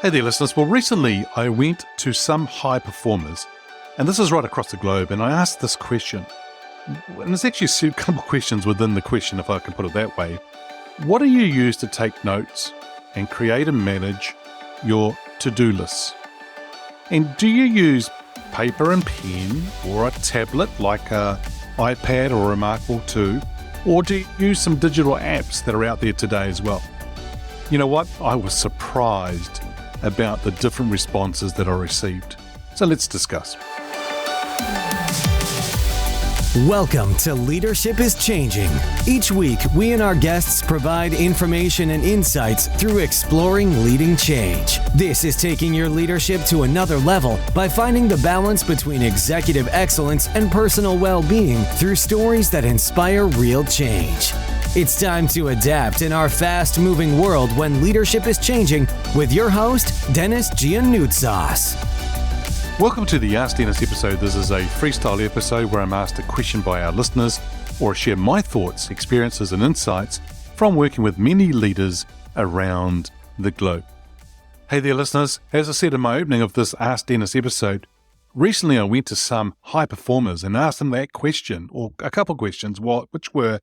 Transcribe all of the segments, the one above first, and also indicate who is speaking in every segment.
Speaker 1: Hey there, listeners. Well, recently I went to some high performers, and this is right across the globe, and I asked this question. And there's actually a couple of questions within the question, if I can put it that way. What do you use to take notes and create and manage your to-do lists? And do you use paper and pen or a tablet like an iPad or a Remarkable 2? Or do you use some digital apps that are out there today as well? You know what? I was surprised about the different responses that I received. So let's discuss.
Speaker 2: Welcome to Leadership is Changing. Each week, we and our guests provide information and insights through exploring leading change. This is taking your leadership to another level by finding the balance between executive excellence and personal well-being through stories that inspire real change. It's time to adapt in our fast-moving world when leadership is changing with your host, Denis Giannoutsas.
Speaker 1: Welcome to the Ask Denis episode. This is a freestyle episode where I'm asked a question by our listeners or share my thoughts, experiences, and insights from working with many leaders around the globe. Hey there, listeners. As I said in my opening of this Ask Denis episode, recently I went to some high performers and asked them that question, or a couple of questions, which were,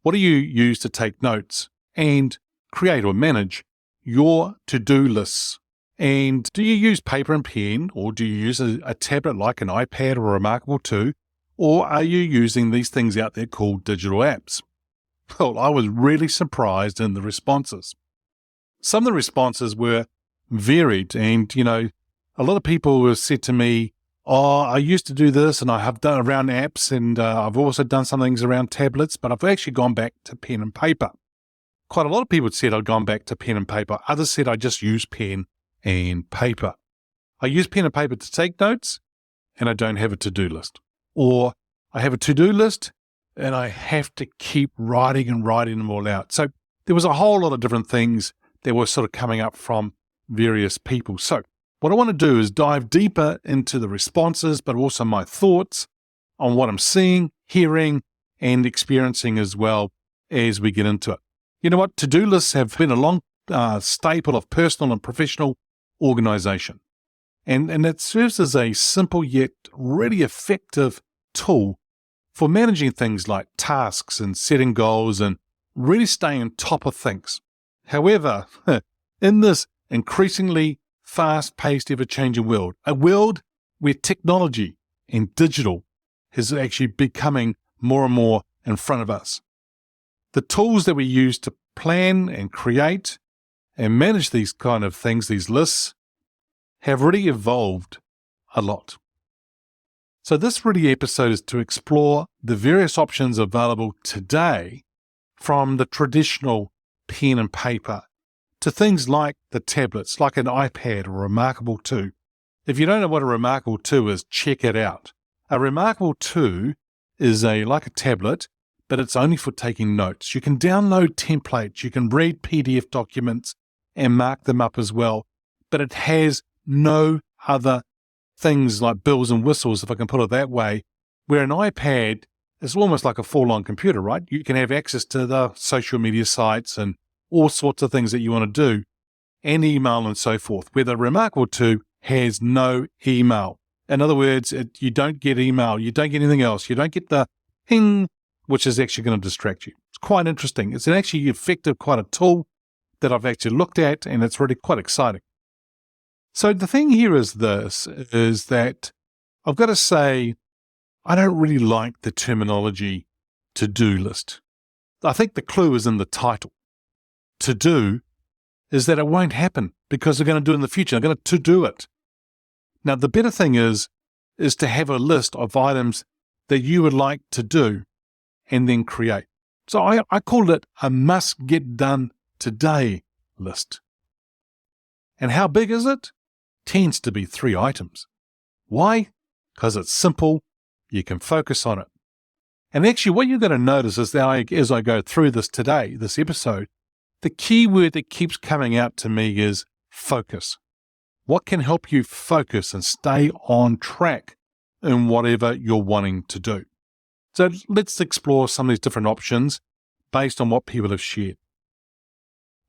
Speaker 1: what do you use to take notes and create or manage your to-do lists? And do you use paper and pen, or do you use a tablet like an iPad or a Remarkable 2, or are you using these things out there called digital apps? Well, I was really surprised in the responses. Some of the responses were varied, and, a lot of people have said to me, I used to do this, and I have done around apps, and I've also done some things around tablets, but I've actually gone back to pen and paper. Quite a lot of people said I'd gone back to pen and paper. Others said I just use pen and paper. I use pen and paper to take notes, and I don't have a to-do list. Or I have a to-do list, and I have to keep writing them all out. So there was a whole lot of different things that were sort of coming up from various people. So what I want to do is dive deeper into the responses, but also my thoughts on what I'm seeing, hearing, and experiencing as well as we get into it. You know what? To-do lists have been a long staple of personal and professional organization. And it serves as a simple yet really effective tool for managing things like tasks and setting goals and really staying on top of things. However, in this increasingly fast-paced, ever-changing world, a world where technology and digital is actually becoming more and more in front of us, the tools that we use to plan and create and manage these kind of things, these lists, have really evolved a lot. So this really episode is to explore the various options available today from the traditional pen and paper to things like the tablets, like an iPad or a Remarkable 2. If you don't know what a Remarkable 2 is, check it out. A Remarkable 2 is like a tablet, but it's only for taking notes. You can download templates, you can read PDF documents and mark them up as well, but it has no other things like bells and whistles, if I can put it that way, where an iPad is almost like a full-on computer, right? You can have access to the social media sites and all sorts of things that you want to do, and email and so forth, where the Remarkable 2 has no email. In other words, you don't get email, you don't get anything else, you don't get the ping, which is actually going to distract you. It's quite interesting. It's actually effective, quite a tool that I've actually looked at, and it's really quite exciting. So the thing here is that I've got to say, I don't really like the terminology to-do list. I think the clue is in the title. To do is that it won't happen because they're going to do it in the future. They're going to do it. Now, the better thing is to have a list of items that you would like to do and then create. So I called it a must get done today list. And how big is it? Tends to be 3 items. Why? Because it's simple. You can focus on it. And actually what you're going to notice is that as I go through this today, this episode, the key word that keeps coming out to me is focus. What can help you focus and stay on track in whatever you're wanting to do? So let's explore some of these different options based on what people have shared.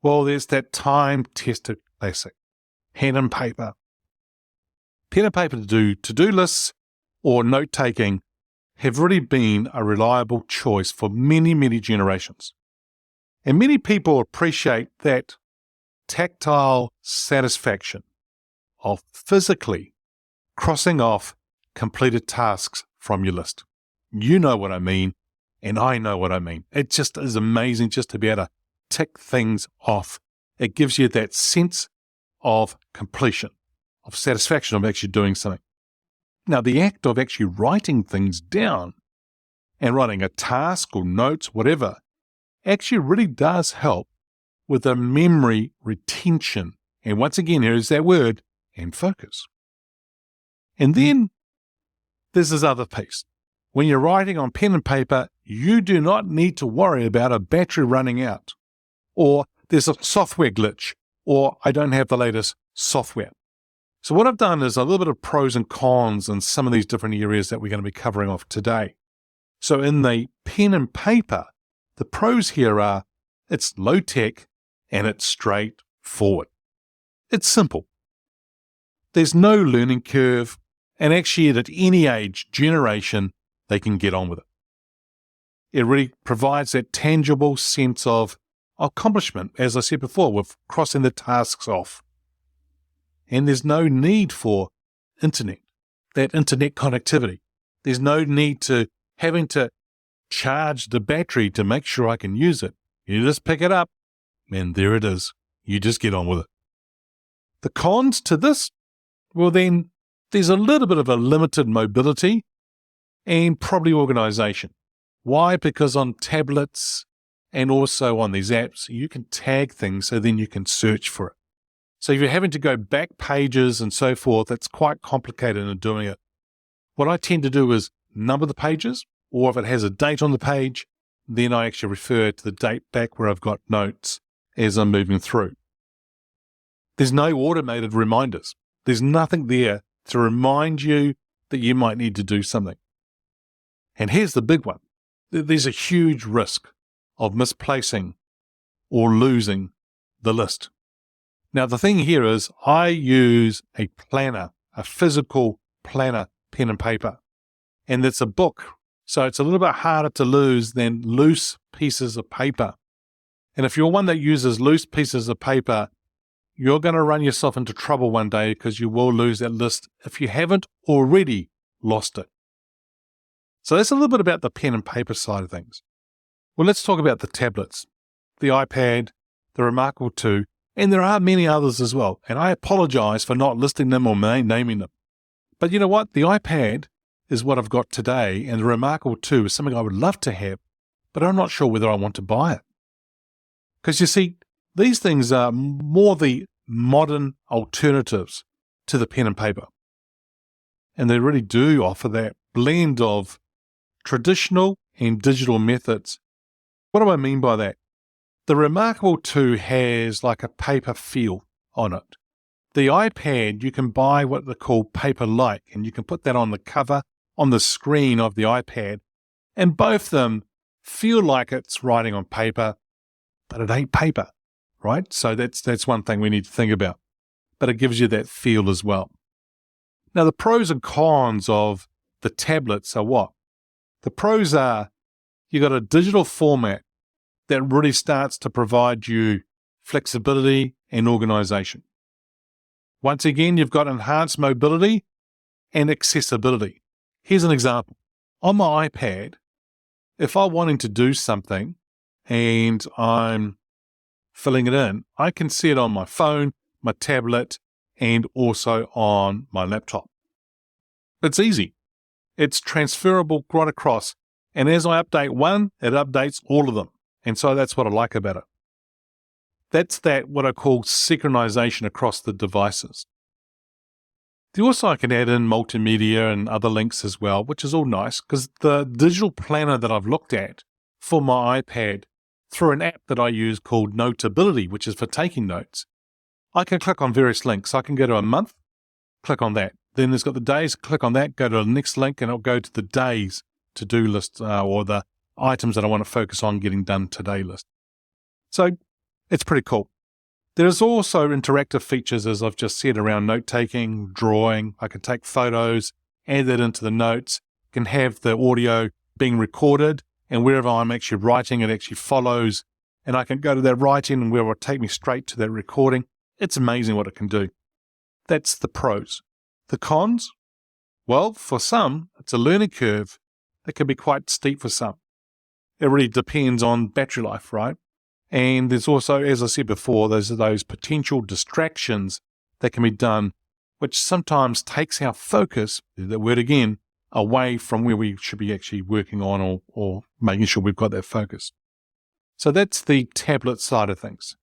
Speaker 1: Well, there's that time-tested classic. pen and paper. Pen and paper to do to-do lists or note-taking have really been a reliable choice for many, many generations. And many people appreciate that tactile satisfaction of physically crossing off completed tasks from your list. You know what I mean, and I know what I mean. It just is amazing just to be able to tick things off. It gives you that sense of completion, of satisfaction of actually doing something. Now, the act of actually writing things down and writing a task or notes, whatever, actually really does help with the memory retention. And once again, here's that word, and focus. And then there's this other piece. When you're writing on pen and paper, you do not need to worry about a battery running out, or there's a software glitch, or I don't have the latest software. So what I've done is a little bit of pros and cons in some of these different areas that we're going to be covering off today. So in the pen and paper, the pros here are it's low tech and it's straightforward. It's simple. There's no learning curve, and actually at any age, generation, they can get on with it. It really provides that tangible sense of accomplishment, as I said before, with crossing the tasks off. And there's no need for internet, that internet connectivity. There's no need to having to charge the battery to make sure I can use it. You just pick it up, and there it is. You just get on with it. The cons to this, well then, there's a little bit of a limited mobility and probably organization. Why? Because on tablets and also on these apps, you can tag things so then you can search for it. So if you're having to go back pages and so forth, it's quite complicated in doing it. What I tend to do is number the pages, or if it has a date on the page, then I actually refer to the date back where I've got notes as I'm moving through. There's no automated reminders. There's nothing there to remind you that you might need to do something. And here's the big one. There's a huge risk of misplacing or losing the list. Now, the thing here is I use a planner, a physical planner, pen and paper, and it's a book. So it's a little bit harder to lose than loose pieces of paper. And if you're one that uses loose pieces of paper, you're going to run yourself into trouble one day because you will lose that list if you haven't already lost it. So that's a little bit about the pen and paper side of things. Well, let's talk about the tablets, the iPad, the Remarkable 2, and there are many others as well. And I apologize for not listing them or naming them. But you know what? The iPad is what I've got today, and the Remarkable 2 is something I would love to have, but I'm not sure whether I want to buy it. Because you see, these things are more the modern alternatives to the pen and paper. And they really do offer that blend of traditional and digital methods. What do I mean by that? The Remarkable 2 has like a paper feel on it. The iPad, you can buy what they call paper-like, and you can put that on the cover, on the screen of the iPad, and both of them feel like it's writing on paper, but it ain't paper, right? So that's one thing we need to think about. But it gives you that feel as well. Now, the pros and cons of the tablets are what? The pros are you got a digital format that really starts to provide you flexibility and organization. Once again, you've got enhanced mobility and accessibility. Here's an example. On my iPad, if I'm wanting to do something and I'm filling it in, I can see it on my phone, my tablet, and also on my laptop. It's easy. It's transferable right across. And as I update one, it updates all of them. And so that's what I like about it. That's that what I call synchronization across the devices. Also, I can add in multimedia and other links as well, which is all nice because the digital planner that I've looked at for my iPad through an app that I use called Notability, which is for taking notes, I can click on various links. I can go to a month, click on that. Then there's got the days, click on that, go to the next link, and it'll go to the days to-do list or the items that I want to focus on getting done today list. So it's pretty cool. There's also interactive features, as I've just said, around note-taking, drawing. I can take photos, add that into the notes, can have the audio being recorded, and wherever I'm actually writing, it actually follows, and I can go to that writing and where it will take me straight to that recording. It's amazing what it can do. That's the pros. The cons? Well, for some, it's a learning curve that can be quite steep for some. It really depends on battery life, right? And there's also, as I said before, there's those potential distractions that can be done, which sometimes takes our focus, that word again, away from where we should be actually working on or making sure we've got that focus. So that's the tablet side of things.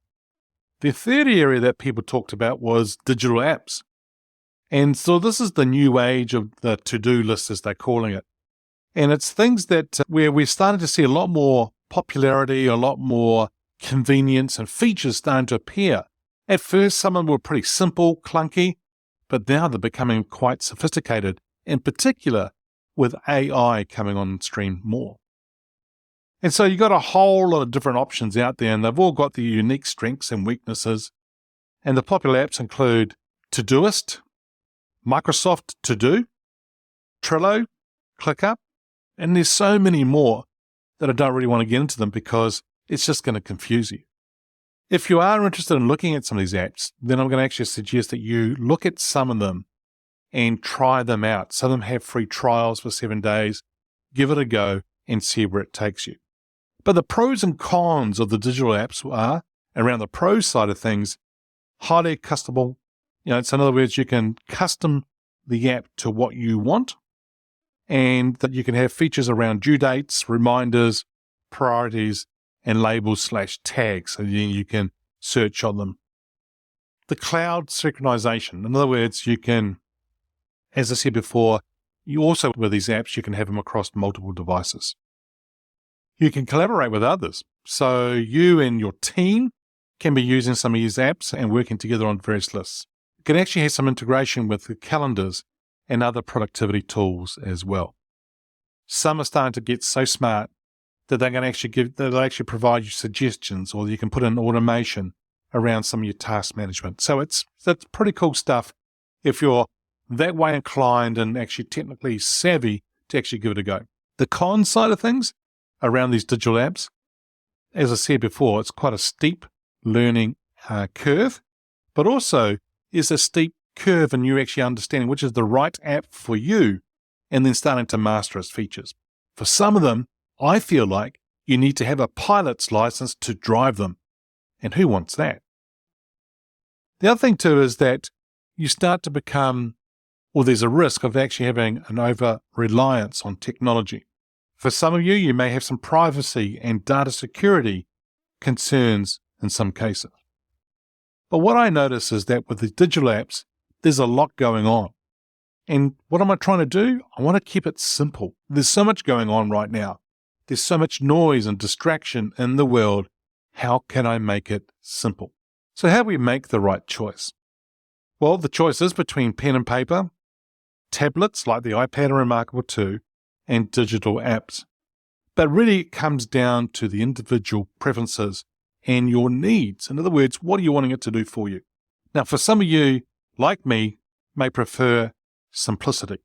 Speaker 1: The third area that people talked about was digital apps. And so this is the new age of the to-do list, as they're calling it. And it's things that where we're starting to see a lot more popularity, a lot more convenience and features starting to appear. At first, some of them were pretty simple, clunky, but now they're becoming quite sophisticated, in particular with AI coming on stream more. And so you've got a whole lot of different options out there, and they've all got their unique strengths and weaknesses. And the popular apps include Todoist, Microsoft To Do, Trello, ClickUp, and there's so many more that I don't really want to get into them because it's just going to confuse you. If you are interested in looking at some of these apps, then I'm going to actually suggest that you look at some of them and try them out. Some of them have free trials for 7 days. Give it a go and see where it takes you. But the pros and cons of the digital apps are, around the pros side of things, highly customizable. So in other words, you can custom the app to what you want, and that you can have features around due dates, reminders, priorities, and labels/tags, so you can search on them. The cloud synchronization. In other words, you can, as I said before, you also, with these apps, you can have them across multiple devices. You can collaborate with others. So you and your team can be using some of these apps and working together on various lists. You can actually have some integration with the calendars and other productivity tools as well. Some are starting to get so smart that they'll actually provide you suggestions, or you can put in automation around some of your task management. So that's pretty cool stuff if you're that way inclined and actually technically savvy to actually give it a go. The con side of things around these digital apps, as I said before, it's quite a steep learning curve, but also is a steep curve in you actually understanding which is the right app for you and then starting to master its features. For some of them, I feel like you need to have a pilot's license to drive them. And who wants that? The other thing too is that you start to become, or there's a risk of actually having an over-reliance on technology. For some of you, you may have some privacy and data security concerns in some cases. But what I notice is that with the digital apps, there's a lot going on. And what am I trying to do? I want to keep it simple. There's so much going on right now. There's so much noise and distraction in the world. How can I make it simple? So how do we make the right choice? Well, the choice is between pen and paper, tablets like the iPad and Remarkable 2, and digital apps. But really it comes down to the individual preferences and your needs. In other words, what are you wanting it to do for you? Now, for some of you, like me, may prefer simplicity,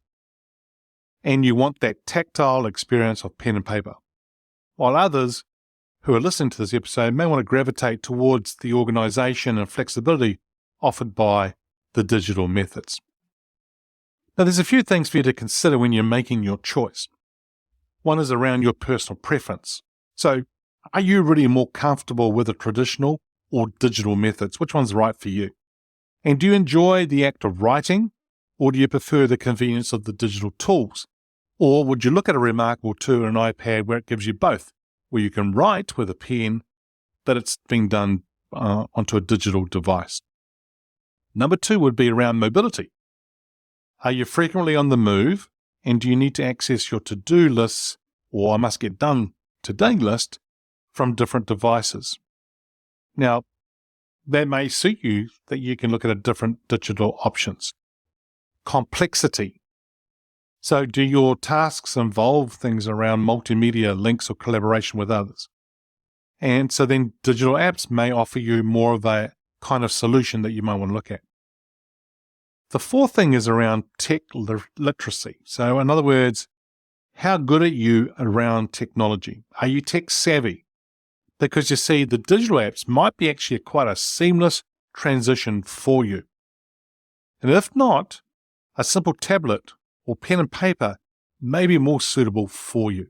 Speaker 1: and you want that tactile experience of pen and paper, while others who are listening to this episode may want to gravitate towards the organization and flexibility offered by the digital methods. Now, there's a few things for you to consider when you're making your choice. One is around your personal preference. So, are you really more comfortable with the traditional or digital methods? Which one's right for you? And do you enjoy the act of writing, or do you prefer the convenience of the digital tools? Or would you look at a Remarkable 2 and an iPad where it gives you both, where you can write with a pen, but it's being done onto a digital device? Number 2 would be around mobility. Are you frequently on the move, and do you need to access your to-do lists or I must get done today list from different devices? Now, that may suit you that you can look at different digital options. Complexity. So do your tasks involve things around multimedia links or collaboration with others? And so then digital apps may offer you more of a kind of solution that you might want to look at. The fourth thing is around tech literacy. So in other words, how good are you around technology? Are you tech savvy? Because you see, the digital apps might be actually quite a seamless transition for you. And if not, a simple tablet or pen and paper may be more suitable for you.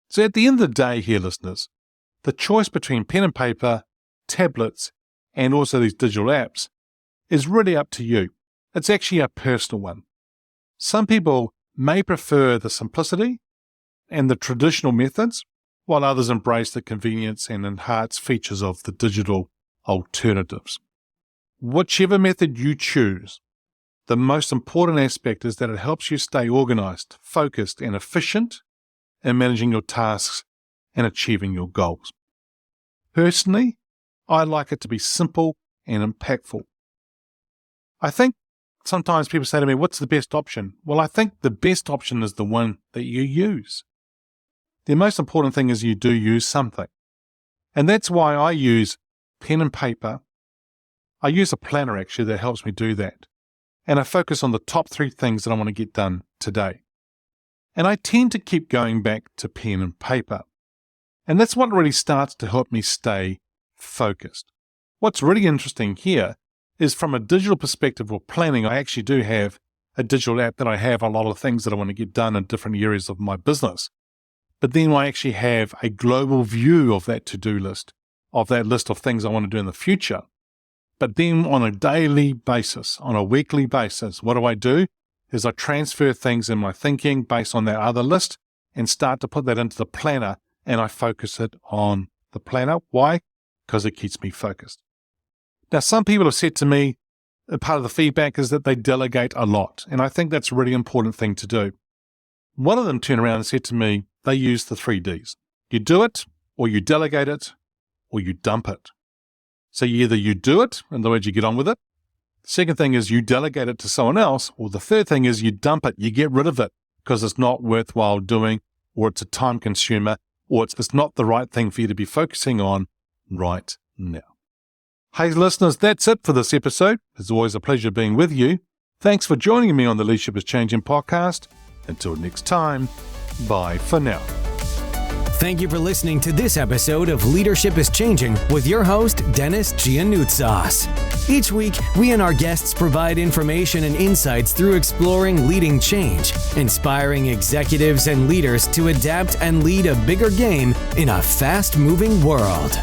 Speaker 1: So at the end of the day here, listeners, the choice between pen and paper, tablets, and also these digital apps is really up to you. It's actually a personal one. Some people may prefer the simplicity and the traditional methods, while others embrace the convenience and enhanced features of the digital alternatives. Whichever method you choose, the most important aspect is that it helps you stay organized, focused, and efficient in managing your tasks and achieving your goals. Personally, I like it to be simple and impactful. I think sometimes people say to me, what's the best option? Well, I think the best option is the one that you use. The most important thing is you do use something. And that's why I use pen and paper. I use a planner actually that helps me do that. And I focus on the top 3 things that I want to get done today. And I tend to keep going back to pen and paper. And that's what really starts to help me stay focused. What's really interesting here is from a digital perspective or planning, I actually do have a digital app that I have a lot of things that I want to get done in different areas of my business. But then I actually have a global view of that to-do list, of that list of things I want to do in the future. But then on a daily basis, on a weekly basis, what do? Is I transfer things in my thinking based on that other list and start to put that into the planner, and I focus it on the planner. Why? Because it keeps me focused. Now, some people have said to me, part of the feedback is that they delegate a lot, and I think that's a really important thing to do. One of them turned around and said to me, they use the 3 Ds. You do it, or you delegate it, or you dump it. So either you do it, in other words, you get on with it. The second thing is you delegate it to someone else, or the third thing is you dump it, you get rid of it because it's not worthwhile doing, or it's a time consumer, or it's not the right thing for you to be focusing on right now. Hey listeners, that's it for this episode. It's always a pleasure being with you. Thanks for joining me on the Leadership is Changing podcast. Until next time, bye for now.
Speaker 2: Thank you for listening to this episode of Leadership is Changing with your host, Denis Giannoutsas. Each week, we and our guests provide information and insights through exploring leading change, inspiring executives and leaders to adapt and lead a bigger game in a fast-moving world.